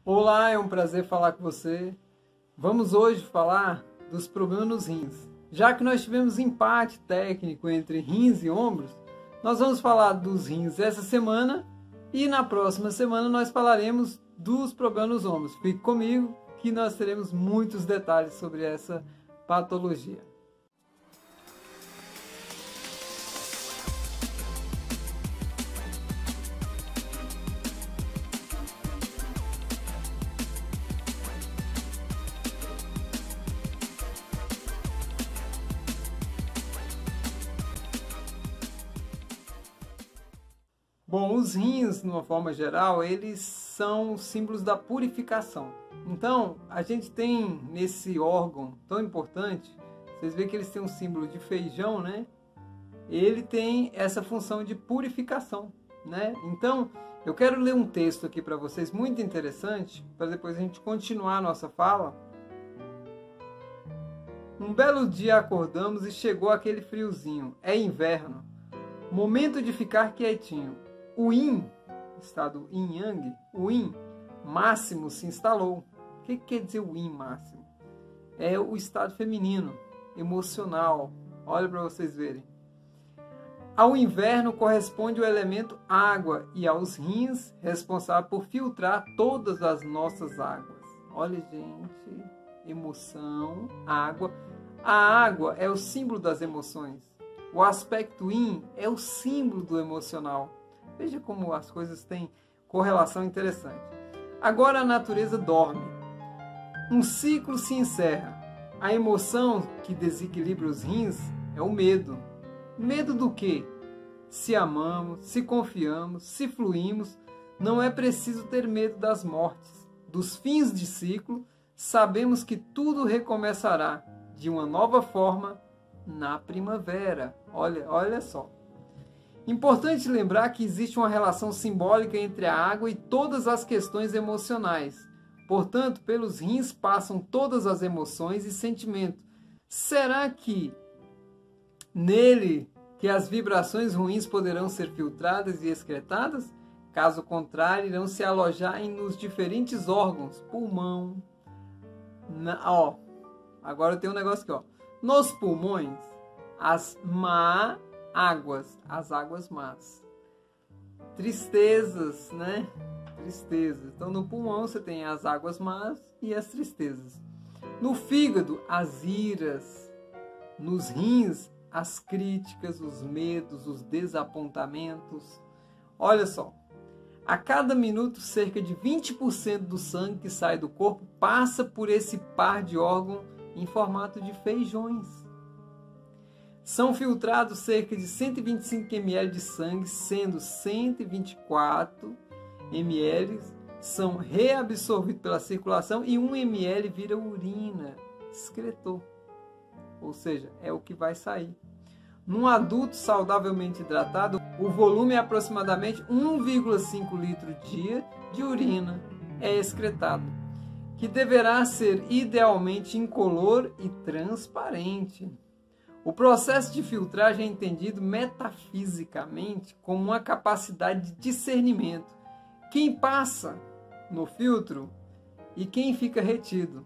Olá, é um prazer falar com você. Vamos hoje falar dos problemas nos rins. Já que nós tivemos empate técnico entre rins e ombros, nós vamos falar dos rins essa semana e na próxima semana nós falaremos dos problemas nos ombros. Fique comigo que nós teremos muitos detalhes sobre essa patologia. Bom, os rins, de uma forma geral, eles são símbolos da purificação. Então, a gente tem nesse órgão tão importante, vocês veem que eles têm um símbolo de feijão, né? Ele tem essa função de purificação, né? Então, eu quero ler um texto aqui para vocês, muito interessante, para depois a gente continuar a nossa fala. Um belo dia acordamos e chegou aquele friozinho. É inverno. Momento de ficar quietinho. O yin, estado yin-yang, o yin máximo se instalou. O que quer dizer o yin máximo? É o estado feminino, emocional. Olha para vocês verem. Ao inverno corresponde o elemento água e aos rins responsável por filtrar todas as nossas águas. Olha, gente, emoção, água. A água é o símbolo das emoções. O aspecto yin é o símbolo do emocional. Veja como as coisas têm correlação interessante. Agora a natureza dorme. Um ciclo se encerra. A emoção que desequilibra os rins é o medo. Medo do quê? Se amamos, se confiamos, se fluímos, não é preciso ter medo das mortes. Dos fins de ciclo, sabemos que tudo recomeçará de uma nova forma na primavera. Olha só. Importante lembrar que existe uma relação simbólica entre a água e todas as questões emocionais. Portanto, pelos rins passam todas as emoções e sentimentos. Será que nele que as vibrações ruins poderão ser filtradas e excretadas? Caso contrário, irão se alojar nos diferentes órgãos, pulmão. Agora tem um negócio aqui, ó. Nos pulmões, as águas, as águas más. Tristezas, né? Tristezas. Então, no pulmão você tem as águas más e as tristezas. No fígado, as iras. Nos rins, as críticas, os medos, os desapontamentos. Olha só. A cada minuto, cerca de 20% do sangue que sai do corpo passa por esse par de órgãos em formato de feijões. São filtrados cerca de 125 ml de sangue, sendo 124 ml são reabsorvidos pela circulação e 1 ml vira urina, excretor. Ou seja, é o que vai sair. Num adulto saudavelmente hidratado, o volume é aproximadamente 1,5 litro dia de urina é excretado, que deverá ser idealmente incolor e transparente. O processo de filtragem é entendido metafisicamente como uma capacidade de discernimento. Quem passa no filtro e quem fica retido,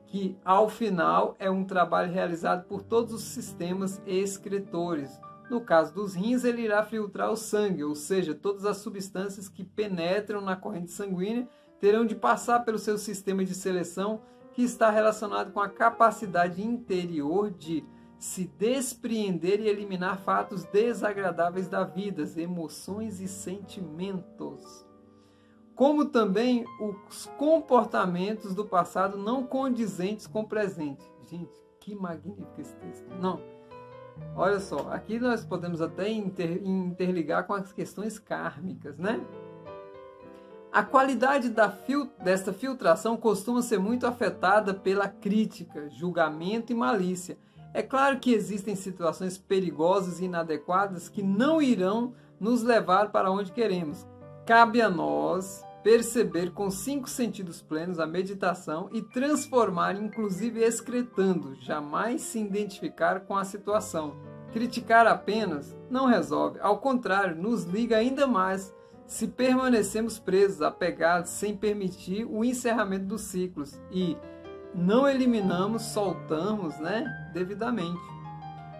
que ao final é um trabalho realizado por todos os sistemas excretores. No caso dos rins, ele irá filtrar o sangue, ou seja, todas as substâncias que penetram na corrente sanguínea terão de passar pelo seu sistema de seleção, que está relacionado com a capacidade interior de se despreender e eliminar fatos desagradáveis da vida, emoções e sentimentos. Como também os comportamentos do passado não condizentes com o presente. Gente, que magnífico esse texto. Não, olha só, aqui nós podemos até interligar com as questões kármicas, né? A qualidade desta filtração costuma ser muito afetada pela crítica, julgamento e malícia. É claro que existem situações perigosas e inadequadas que não irão nos levar para onde queremos. Cabe a nós perceber com 5 sentidos plenos a meditação e transformar, inclusive excretando, jamais se identificar com a situação. Criticar apenas não resolve, ao contrário, nos liga ainda mais se permanecemos presos, apegados, sem permitir o encerramento dos ciclos e não eliminamos, soltamos, né, devidamente.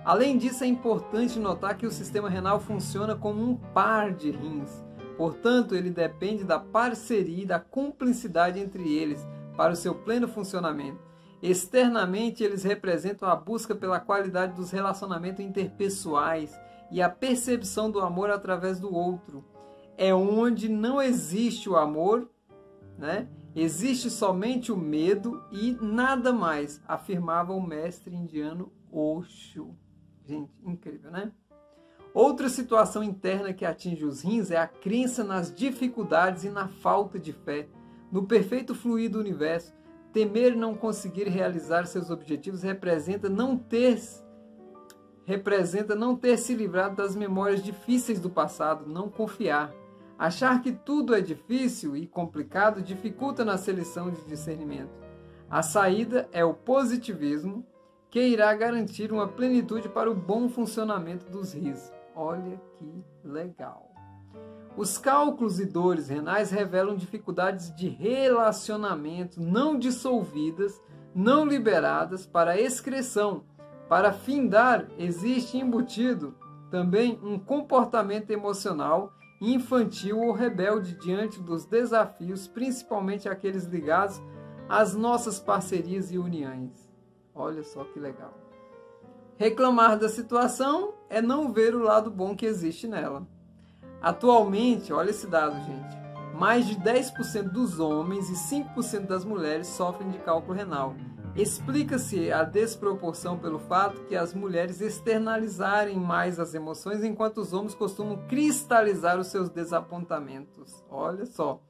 Além disso, é importante notar que o sistema renal funciona como um par de rins. Portanto, ele depende da parceria e da cumplicidade entre eles para o seu pleno funcionamento. Externamente, eles representam a busca pela qualidade dos relacionamentos interpessoais e a percepção do amor através do outro. É onde não existe o amor, né? Existe somente o medo e nada mais, afirmava o mestre indiano Osho. Gente, incrível, né? Outra situação interna que atinge os rins é a crença nas dificuldades e na falta de fé. No perfeito fluir do universo, temer não conseguir realizar seus objetivos representa não ter se livrado das memórias difíceis do passado, não confiar. Achar que tudo é difícil e complicado dificulta na seleção de discernimento. A saída é o positivismo, que irá garantir uma plenitude para o bom funcionamento dos rins. Olha que legal! Os cálculos e dores renais revelam dificuldades de relacionamento não dissolvidas, não liberadas para excreção. Para findar, existe embutido também um comportamento emocional infantil ou rebelde diante dos desafios, principalmente aqueles ligados às nossas parcerias e uniões. Olha só que legal. Reclamar da situação é não ver o lado bom que existe nela. Atualmente, olha esse dado, gente, mais de 10% dos homens e 5% das mulheres sofrem de cálculo renal. Explica-se a desproporção pelo fato que as mulheres externalizarem mais as emoções, enquanto os homens costumam cristalizar os seus desapontamentos. Olha só.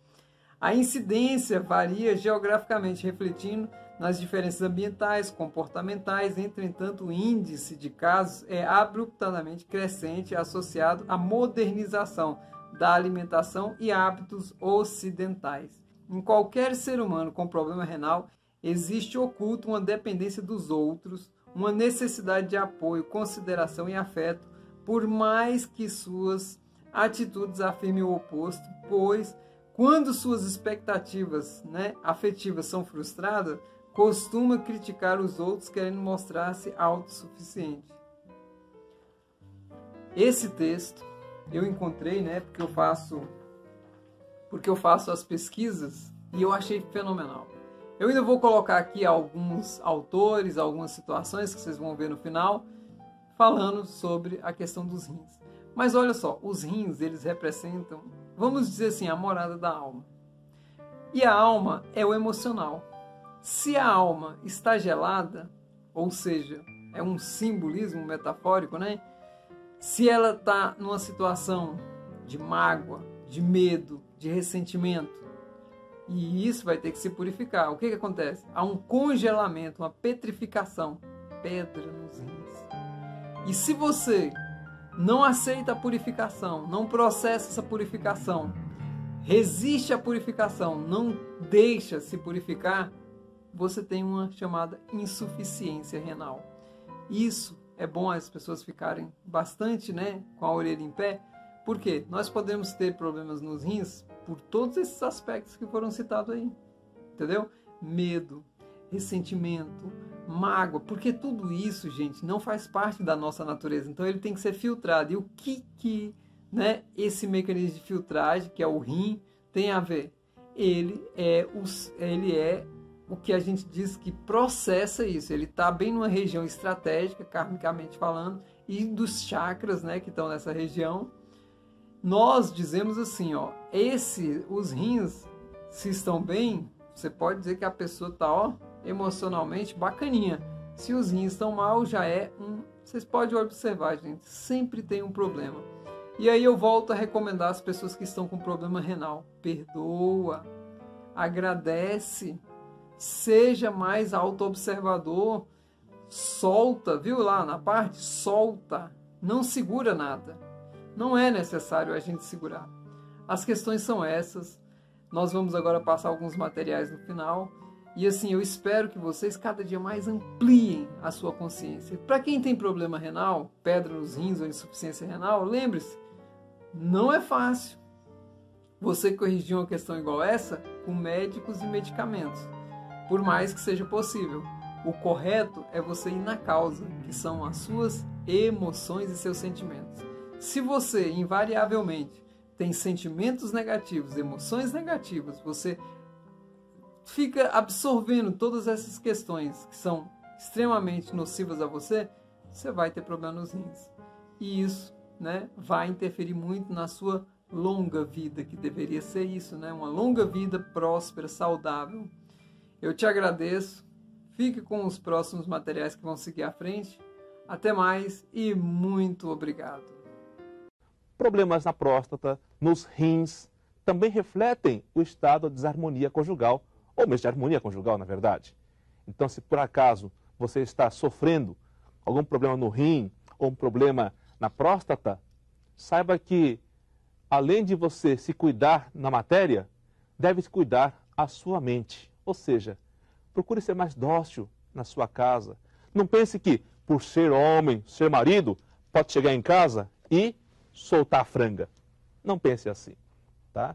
A incidência varia geograficamente, refletindo nas diferenças ambientais, comportamentais. Entretanto, o índice de casos é abruptamente crescente, associado à modernização da alimentação e hábitos ocidentais. Em qualquer ser humano com problema renal, existe oculto uma dependência dos outros, uma necessidade de apoio, consideração e afeto, por mais que suas atitudes afirmem o oposto, pois quando suas expectativas, afetivas são frustradas, costuma criticar os outros querendo mostrar-se autossuficiente. Esse texto eu encontrei, porque eu faço as pesquisas e eu achei fenomenal. Eu ainda vou colocar aqui alguns autores, algumas situações que vocês vão ver no final, falando sobre a questão dos rins. Mas olha só, os rins, eles representam, vamos dizer assim, a morada da alma. E a alma é o emocional. Se a alma está gelada, ou seja, é um simbolismo metafórico, né? Se ela está numa situação de mágoa, de medo, de ressentimento, e isso vai ter que se purificar. O que acontece? Há um congelamento, uma petrificação, pedra nos rins. E se você não aceita a purificação, não processa essa purificação, resiste à purificação, não deixa se purificar, você tem uma chamada insuficiência renal. Isso é bom as pessoas ficarem bastante, com a orelha em pé, porque nós podemos ter problemas nos rins por todos esses aspectos que foram citados aí, entendeu? Medo, ressentimento, mágoa, porque tudo isso, gente, não faz parte da nossa natureza, então ele tem que ser filtrado. E o que esse mecanismo de filtragem, que é o rim, tem a ver? Ele é o que a gente diz que processa isso, ele está bem numa região estratégica, karmicamente falando, e dos chakras, que estão nessa região. Nós dizemos assim, os rins, se estão bem, você pode dizer que a pessoa está, emocionalmente bacaninha. Se os rins estão mal, já é vocês podem observar, gente, sempre tem um problema. E aí eu volto a recomendar às pessoas que estão com problema renal, perdoa, agradece, seja mais autoobservador, solta, viu lá na parte? Solta, não segura nada. Não é necessário a gente segurar. As questões são essas. Nós vamos agora passar alguns materiais no final. E assim, eu espero que vocês cada dia mais ampliem a sua consciência. Para quem tem problema renal, pedra nos rins ou insuficiência renal, lembre-se, não é fácil. você corrigir uma questão igual essa com médicos e medicamentos, por mais que seja possível. O correto é você ir na causa, que são as suas emoções e seus sentimentos. Se você, invariavelmente, tem sentimentos negativos, emoções negativas, você fica absorvendo todas essas questões que são extremamente nocivas a você, você vai ter problema nos rins. E isso, né, vai interferir muito na sua longa vida, que deveria ser isso, né? Uma longa vida próspera, saudável. Eu te agradeço. Fique com os próximos materiais que vão seguir à frente. Até mais e muito obrigado. Problemas na próstata, nos rins, também refletem o estado de desarmonia conjugal, ou mesmo de harmonia conjugal, na verdade. Então, se por acaso você está sofrendo algum problema no rim ou um problema na próstata, saiba que, além de você se cuidar na matéria, deve se cuidar a sua mente. Ou seja, procure ser mais dócil na sua casa. Não pense que, por ser homem, ser marido, pode chegar em casa e soltar a franga. Não pense assim, tá?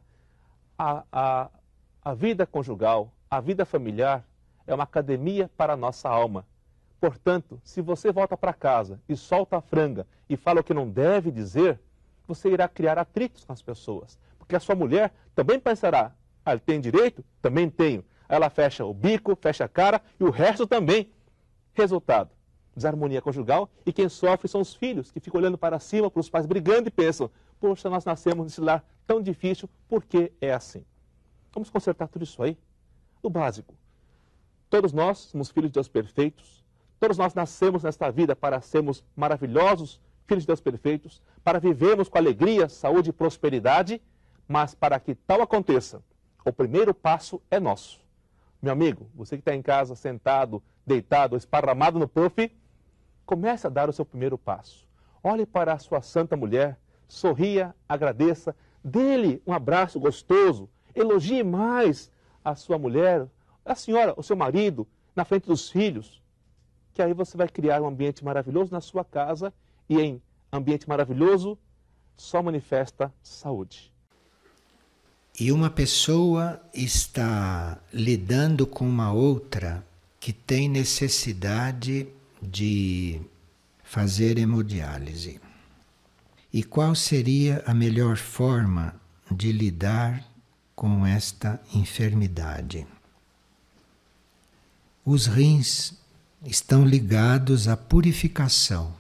A vida conjugal, a vida familiar é uma academia para a nossa alma. Portanto, se você volta para casa e solta a franga e fala o que não deve dizer, você irá criar atritos com as pessoas. Porque a sua mulher também pensará, ele tem direito? Também tenho. Ela fecha o bico, fecha a cara e o resto também. Resultado, desarmonia conjugal, e quem sofre são os filhos, que ficam olhando para cima para os pais brigando e pensam, poxa, nós nascemos nesse lar tão difícil, por que é assim? Vamos consertar tudo isso aí? O básico. Todos nós somos filhos de Deus perfeitos, todos nós nascemos nesta vida para sermos maravilhosos filhos de Deus perfeitos, para vivermos com alegria, saúde e prosperidade, mas para que tal aconteça, o primeiro passo é nosso. Meu amigo, você que está em casa, sentado, deitado, esparramado no puff, comece a dar o seu primeiro passo. Olhe para a sua santa mulher, sorria, agradeça, dê-lhe um abraço gostoso, elogie mais a sua mulher, a senhora, o seu marido, na frente dos filhos, que aí você vai criar um ambiente maravilhoso na sua casa e em ambiente maravilhoso só manifesta saúde. E uma pessoa está lidando com uma outra que tem necessidade de fazer hemodiálise. E qual seria a melhor forma de lidar com esta enfermidade? Os rins estão ligados à purificação.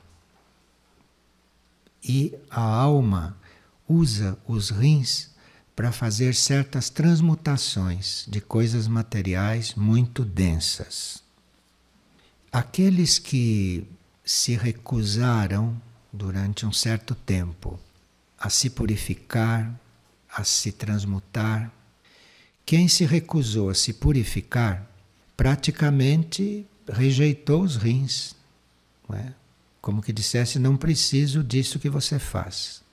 E a alma usa os rins para fazer certas transmutações de coisas materiais muito densas. Aqueles que se recusaram durante um certo tempo a se purificar, a se transmutar, quem se recusou a se purificar praticamente rejeitou os rins, não é? Como que dissesse, não preciso disso que você faz.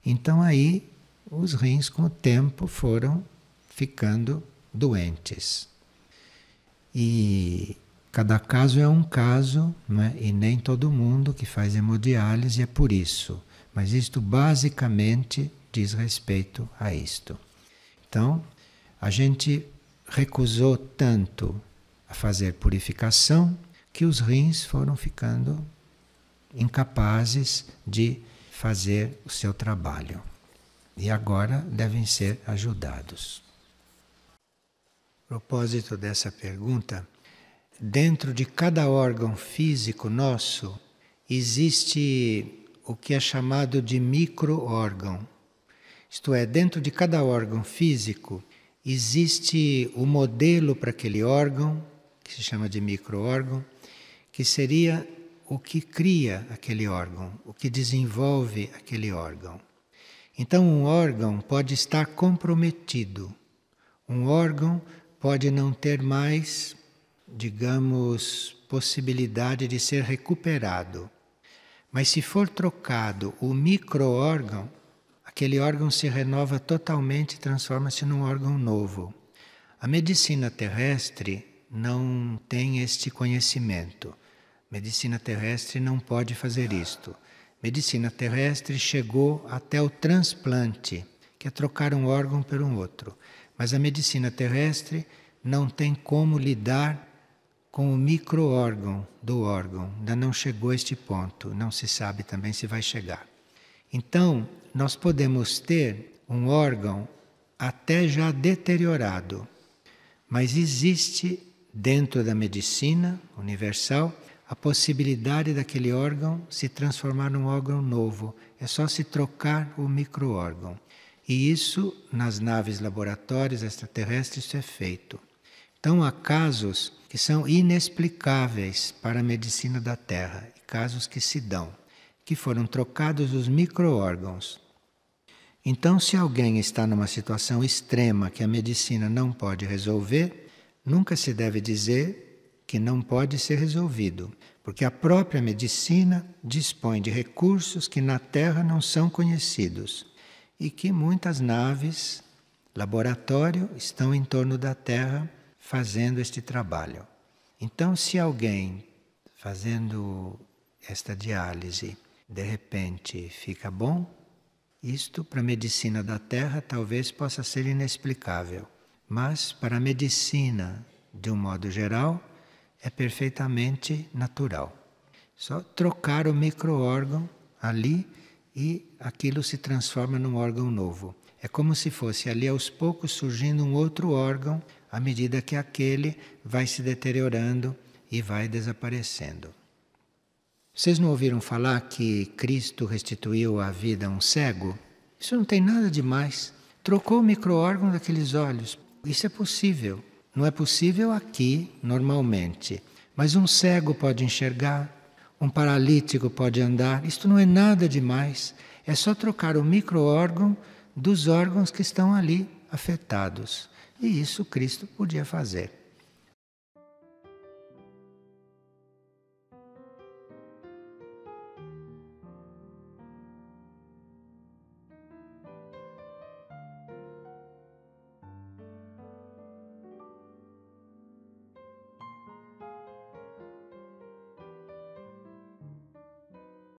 Então aí os rins com o tempo foram ficando doentes. E cada caso é um caso, não é? E nem todo mundo que faz hemodiálise é por isso. Mas isto basicamente diz respeito a isto. Então, a gente recusou tanto a fazer purificação que os rins foram ficando incapazes de fazer o seu trabalho. E agora devem ser ajudados. A propósito dessa pergunta, dentro de cada órgão físico nosso existe o que é chamado de micro-órgão. Isto é, dentro de cada órgão físico existe o modelo para aquele órgão, que se chama de micro-órgão, que seria o que cria aquele órgão, o que desenvolve aquele órgão. Então, um órgão pode estar comprometido. Um órgão pode não ter mais, digamos, possibilidade de ser recuperado. Mas se for trocado o micro-órgão, aquele órgão se renova totalmente e transforma-se num órgão novo. A medicina terrestre não tem este conhecimento. Medicina terrestre não pode fazer isto. Medicina terrestre chegou até o transplante, que é trocar um órgão por um outro. Mas a medicina terrestre não tem como lidar com o micro-órgão do órgão. Ainda não chegou a este ponto, não se sabe também se vai chegar. Então, nós podemos ter um órgão até já deteriorado, mas existe dentro da medicina universal a possibilidade daquele órgão se transformar num órgão novo. É só se trocar o micro-órgão. E isso, nas naves laboratórios extraterrestres, isso é feito. Então, há casos que são inexplicáveis para a medicina da Terra, casos que se dão, que foram trocados os micro-órgãos. Então, se alguém está numa situação extrema que a medicina não pode resolver, nunca se deve dizer que não pode ser resolvido, porque a própria medicina dispõe de recursos que na Terra não são conhecidos e que muitas naves, laboratório, estão em torno da Terra fazendo este trabalho. Então, se alguém fazendo esta diálise de repente fica bom, isto para a medicina da Terra talvez possa ser inexplicável, mas para a medicina, de um modo geral, é perfeitamente natural. Só trocar o micro-órgão ali e aquilo se transforma num órgão novo. É como se fosse ali aos poucos surgindo um outro órgão à medida que aquele vai se deteriorando e vai desaparecendo. Vocês não ouviram falar que Cristo restituiu a vida a um cego? Isso não tem nada de mais. Trocou o micro-órgão daqueles olhos. Isso é possível. Não é possível aqui, normalmente. Mas um cego pode enxergar, um paralítico pode andar. Isto não é nada demais. É só trocar o micro-órgão dos órgãos que estão ali afetados. E isso Cristo podia fazer.